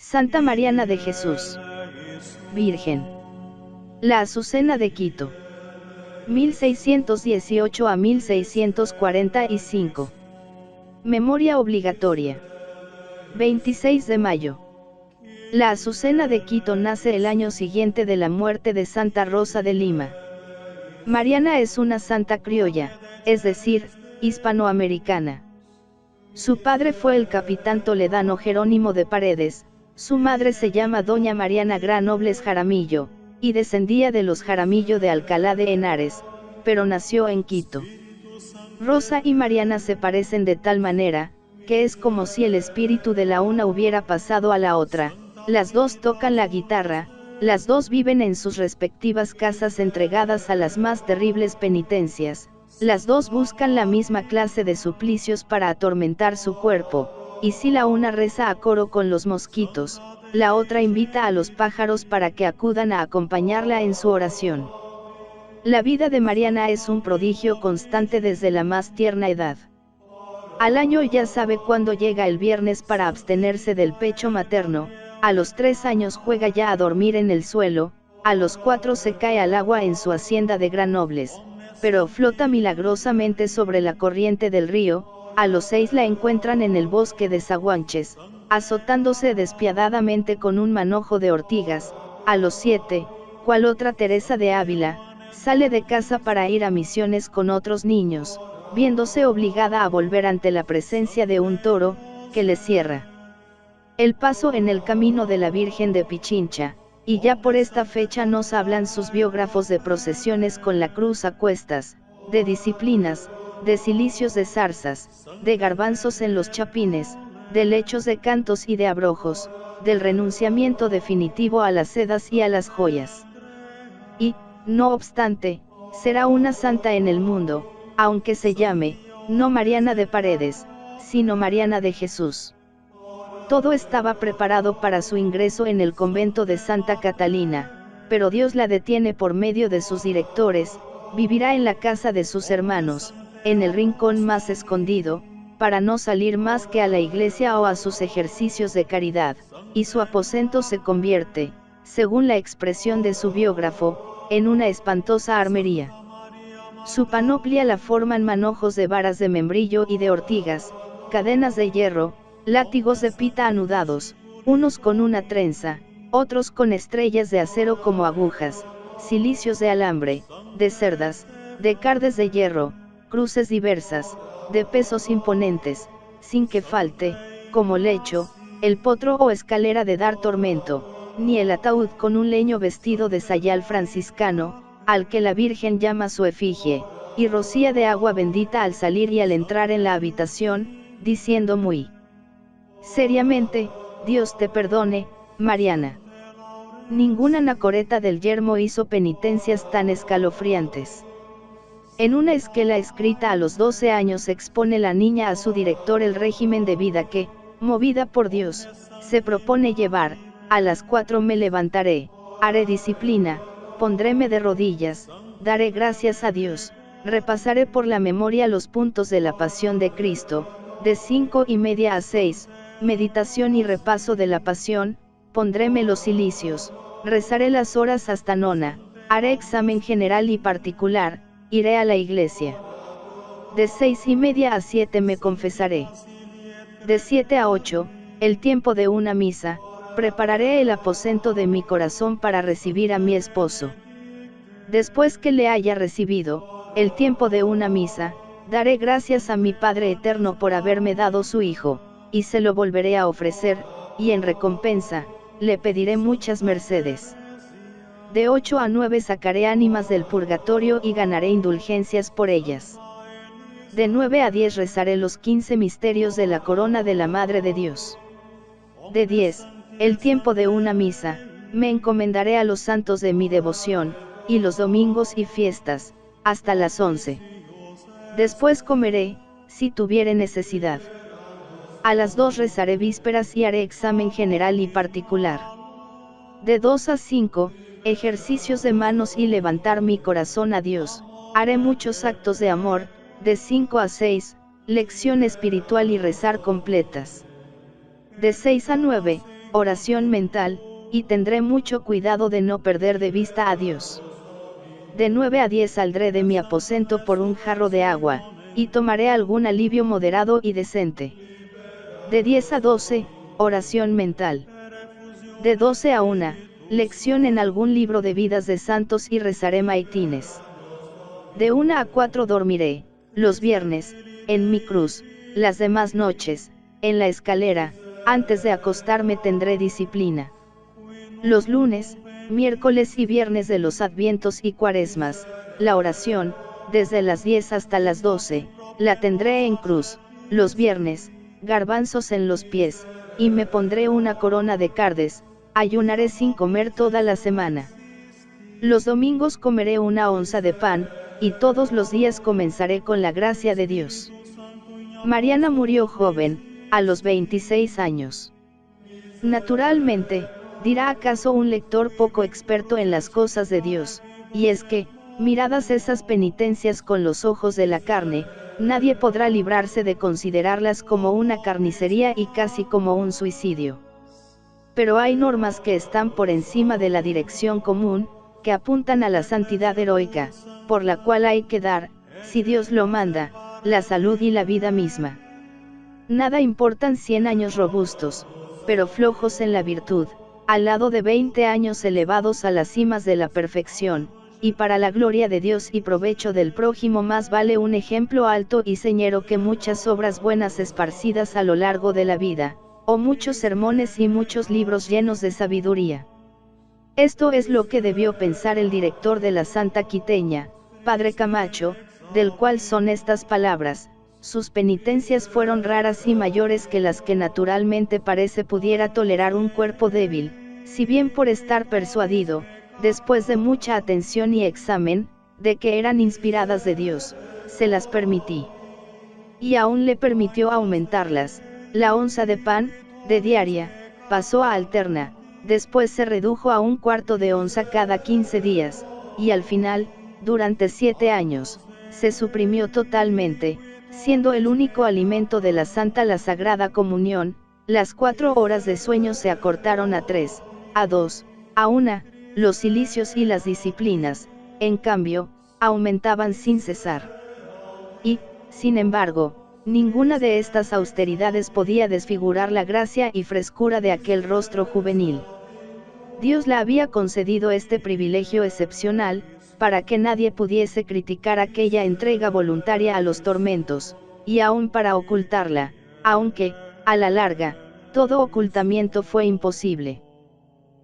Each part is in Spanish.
Santa Mariana de Jesús. Virgen. La Azucena de Quito. 1618 a 1645. Memoria obligatoria. 26 de mayo. La Azucena de Quito nace el año siguiente de la muerte de Santa Rosa de Lima. Mariana es una santa criolla, es decir, hispanoamericana. Su padre fue el capitán toledano Jerónimo de Paredes, su madre se llama doña Mariana Granobles Jaramillo, y descendía de los Jaramillo de Alcalá de Henares, pero nació en Quito. Rosa y Mariana se parecen de tal manera, que es como si el espíritu de la una hubiera pasado a la otra. Las dos tocan la guitarra, las dos viven en sus respectivas casas entregadas a las más terribles penitencias, las dos buscan la misma clase de suplicios para atormentar su cuerpo, y si la una reza a coro con los mosquitos, la otra invita a los pájaros para que acudan a acompañarla en su oración. La vida de Mariana es un prodigio constante desde la más tierna edad. Al año ya sabe cuándo llega el viernes para abstenerse del pecho materno, a los 3 años juega ya a dormir en el suelo, a los 4 se cae al agua en su hacienda de Granobles, pero flota milagrosamente sobre la corriente del río, a los 6 la encuentran en el bosque de Zaguanches, azotándose despiadadamente con un manojo de ortigas, a los 7, cual otra Teresa de Ávila, sale de casa para ir a misiones con otros niños, viéndose obligada a volver ante la presencia de un toro, que le cierra el paso en el camino de la Virgen de Pichincha, y ya por esta fecha nos hablan sus biógrafos de procesiones con la cruz a cuestas, de disciplinas, de cilicios de zarzas, de garbanzos en los chapines, de lechos de cantos y de abrojos, del renunciamiento definitivo a las sedas y a las joyas. Y, no obstante, será una santa en el mundo, aunque se llame, no Mariana de Paredes, sino Mariana de Jesús. Todo estaba preparado para su ingreso en el convento de Santa Catalina, pero Dios la detiene por medio de sus directores, vivirá en la casa de sus hermanos, en el rincón más escondido, para no salir más que a la iglesia o a sus ejercicios de caridad, y su aposento se convierte, según la expresión de su biógrafo, en una espantosa armería. Su panoplia la forman manojos de varas de membrillo y de ortigas, cadenas de hierro, látigos de pita anudados, unos con una trenza, otros con estrellas de acero como agujas, cilicios de alambre, de cerdas, de cardes de hierro, cruces diversas, de pesos imponentes, sin que falte, como lecho, el potro o escalera de dar tormento, ni el ataúd con un leño vestido de sayal franciscano, al que la Virgen llama su efigie, y rocía de agua bendita al salir y al entrar en la habitación, diciendo muy seriamente, Dios te perdone, Mariana. Ninguna anacoreta del yermo hizo penitencias tan escalofriantes. En una esquela escrita a los 12 años expone la niña a su director el régimen de vida que, movida por Dios, se propone llevar. A las 4 me levantaré, haré disciplina, pondréme de rodillas, daré gracias a Dios, repasaré por la memoria los puntos de la pasión de Cristo, de 5:30 a 6, meditación y repaso de la pasión, pondréme los cilicios, rezaré las horas hasta nona, haré examen general y particular, iré a la iglesia. De 6:30 a 7 me confesaré. De 7 a 8, el tiempo de una misa, prepararé el aposento de mi corazón para recibir a mi esposo. Después que le haya recibido, el tiempo de una misa, daré gracias a mi Padre Eterno por haberme dado su Hijo, y se lo volveré a ofrecer, y en recompensa, le pediré muchas mercedes. De 8 a 9 sacaré ánimas del purgatorio y ganaré indulgencias por ellas. De 9 a 10 rezaré los 15 misterios de la corona de la Madre de Dios. De 10, el tiempo de una misa, me encomendaré a los santos de mi devoción, y los domingos y fiestas, hasta las 11. Después comeré, si tuviere necesidad. A las 2 rezaré vísperas y haré examen general y particular. De 2 a 5, ejercicios de manos y levantar mi corazón a Dios, haré muchos actos de amor. De 5 a 6, lección espiritual y rezar completas. De 6 a 9, oración mental, y tendré mucho cuidado de no perder de vista a Dios. De 9 a 10 saldré de mi aposento por un jarro de agua, y tomaré algún alivio moderado y decente. De 10 a 12, oración mental. De 12 a 1, lección en algún libro de vidas de santos y rezaré maitines. De 1 a 4 dormiré, los viernes, en mi cruz, las demás noches, en la escalera, antes de acostarme tendré disciplina. Los lunes, miércoles y viernes de los Advientos y Cuaresmas, la oración, desde las 10 hasta las 12, la tendré en cruz, los viernes, garbanzos en los pies, y me pondré una corona de cardes, ayunaré sin comer toda la semana. Los domingos comeré 1 onza de pan, y todos los días comenzaré con la gracia de Dios. Mariana murió joven, a los 26 años. Naturalmente, dirá acaso un lector poco experto en las cosas de Dios, y es que, miradas esas penitencias con los ojos de la carne, nadie podrá librarse de considerarlas como una carnicería y casi como un suicidio. Pero hay normas que están por encima de la dirección común, que apuntan a la santidad heroica, por la cual hay que dar, si Dios lo manda, la salud y la vida misma. Nada importan 100 años robustos, pero flojos en la virtud, al lado de 20 años elevados a las cimas de la perfección, y para la gloria de Dios y provecho del prójimo más vale un ejemplo alto y señero que muchas obras buenas esparcidas a lo largo de la vida, o muchos sermones y muchos libros llenos de sabiduría. Esto es lo que debió pensar el director de la Santa Quiteña, Padre Camacho, del cual son estas palabras: sus penitencias fueron raras y mayores que las que naturalmente parece pudiera tolerar un cuerpo débil, si bien por estar persuadido, después de mucha atención y examen, de que eran inspiradas de Dios, se las permití. Y aún le permitió aumentarlas. La onza de pan, de diaria, pasó a alterna, después se redujo a 1/4 de onza cada 15 días, y al final, durante 7 años, se suprimió totalmente, siendo el único alimento de la Santa la Sagrada Comunión. Las 4 horas de sueño se acortaron a 3, a 2, a 1, los cilicios y las disciplinas, en cambio, aumentaban sin cesar. Y, sin embargo, ninguna de estas austeridades podía desfigurar la gracia y frescura de aquel rostro juvenil. Dios le había concedido este privilegio excepcional, para que nadie pudiese criticar aquella entrega voluntaria a los tormentos, y aún para ocultarla, aunque, a la larga, todo ocultamiento fue imposible.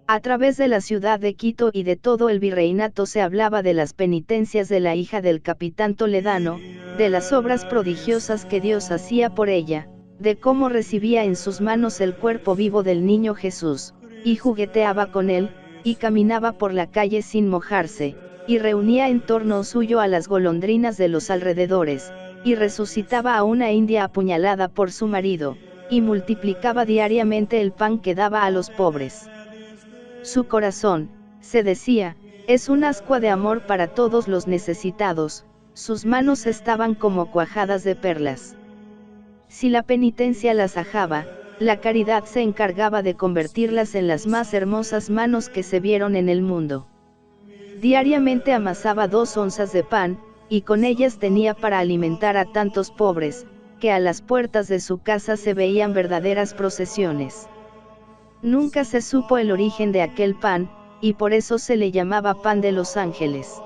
A través de la ciudad de Quito y de todo el virreinato se hablaba de las penitencias de la hija del capitán toledano, de las obras prodigiosas que Dios hacía por ella, de cómo recibía en sus manos el cuerpo vivo del niño Jesús, y jugueteaba con él, y caminaba por la calle sin mojarse, y reunía en torno suyo a las golondrinas de los alrededores, y resucitaba a una india apuñalada por su marido, y multiplicaba diariamente el pan que daba a los pobres. Su corazón, se decía, es un ascua de amor para todos los necesitados, sus manos estaban como cuajadas de perlas. Si la penitencia las ajaba, la caridad se encargaba de convertirlas en las más hermosas manos que se vieron en el mundo. Diariamente amasaba 2 onzas de pan, y con ellas tenía para alimentar a tantos pobres, que a las puertas de su casa se veían verdaderas procesiones. Nunca se supo el origen de aquel pan, y por eso se le llamaba pan de los ángeles.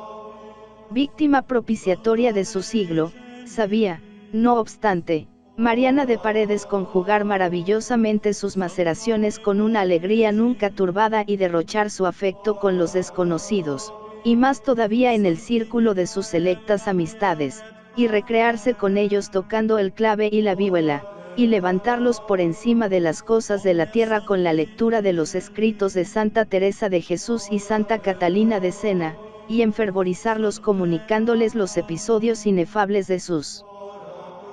Víctima propiciatoria de su siglo, sabía, no obstante, Mariana de Paredes conjugar maravillosamente sus maceraciones con una alegría nunca turbada y derrochar su afecto con los desconocidos, y más todavía en el círculo de sus selectas amistades, y recrearse con ellos tocando el clave y la vihuela, y levantarlos por encima de las cosas de la tierra con la lectura de los escritos de Santa Teresa de Jesús y Santa Catalina de Siena, y enfervorizarlos comunicándoles los episodios inefables de sus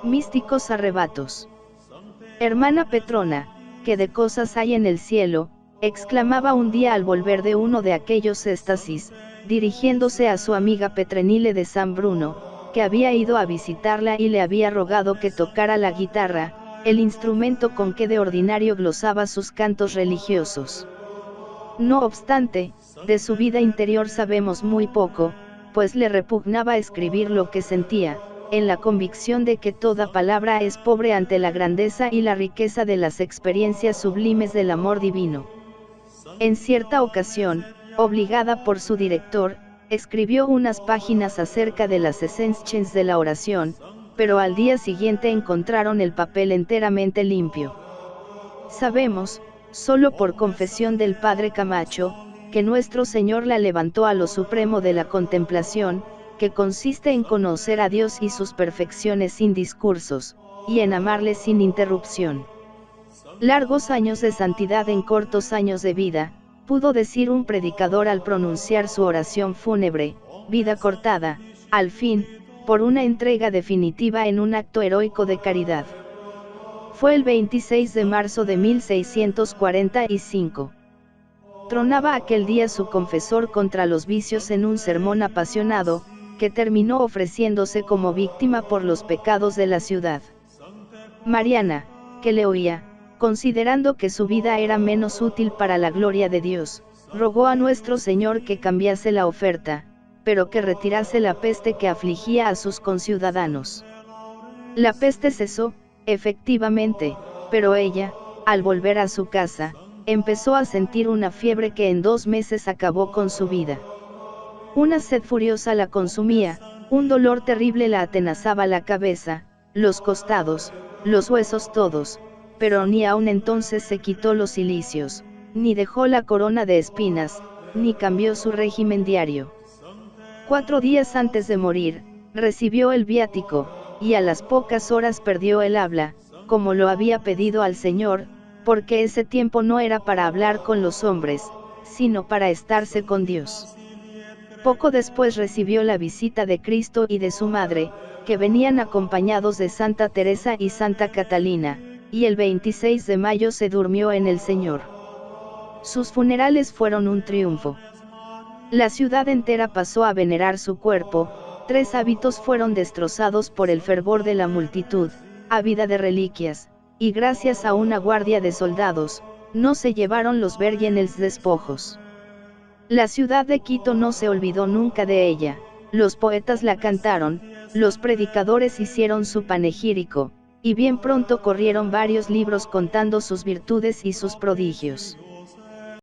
místicos arrebatos. Hermana Petrona, ¿qué de cosas hay en el cielo?, exclamaba un día al volver de uno de aquellos éxtasis, dirigiéndose a su amiga Petrenile de San Bruno, que había ido a visitarla y le había rogado que tocara la guitarra, el instrumento con que de ordinario glosaba sus cantos religiosos. No obstante, de su vida interior sabemos muy poco, pues le repugnaba escribir lo que sentía, en la convicción de que toda palabra es pobre ante la grandeza y la riqueza de las experiencias sublimes del amor divino. En cierta ocasión, obligada por su director, escribió unas páginas acerca de las Essenzen de la oración, pero al día siguiente encontraron el papel enteramente limpio. Sabemos, solo por confesión del padre Camacho, que nuestro Señor la levantó a lo supremo de la contemplación, que consiste en conocer a Dios y sus perfecciones sin discursos, y en amarle sin interrupción. Largos años de santidad en cortos años de vida, pudo decir un predicador al pronunciar su oración fúnebre, vida cortada, al fin, por una entrega definitiva en un acto heroico de caridad. Fue el 26 de marzo de 1645. Tronaba aquel día su confesor contra los vicios en un sermón apasionado, que terminó ofreciéndose como víctima por los pecados de la ciudad. Mariana, que le oía, considerando que su vida era menos útil para la gloria de Dios, rogó a nuestro Señor que cambiase la oferta, pero que retirase la peste que afligía a sus conciudadanos. La peste cesó, efectivamente, pero ella, al volver a su casa, empezó a sentir una fiebre que en 2 meses acabó con su vida. Una sed furiosa la consumía, un dolor terrible la atenazaba la cabeza, los costados, los huesos todos, pero ni aun entonces se quitó los cilicios, ni dejó la corona de espinas, ni cambió su régimen diario. 4 días antes de morir, recibió el viático, y a las pocas horas perdió el habla, como lo había pedido al Señor, porque ese tiempo no era para hablar con los hombres, sino para estarse con Dios. Poco después recibió la visita de Cristo y de su madre, que venían acompañados de Santa Teresa y Santa Catalina, y el 26 de mayo se durmió en el Señor. Sus funerales fueron un triunfo. La ciudad entera pasó a venerar su cuerpo, 3 hábitos fueron destrozados por el fervor de la multitud, ávida de reliquias, y gracias a una guardia de soldados, no se llevaron los vergüenzos despojos. La ciudad de Quito no se olvidó nunca de ella, los poetas la cantaron, los predicadores hicieron su panegírico, y bien pronto corrieron varios libros contando sus virtudes y sus prodigios.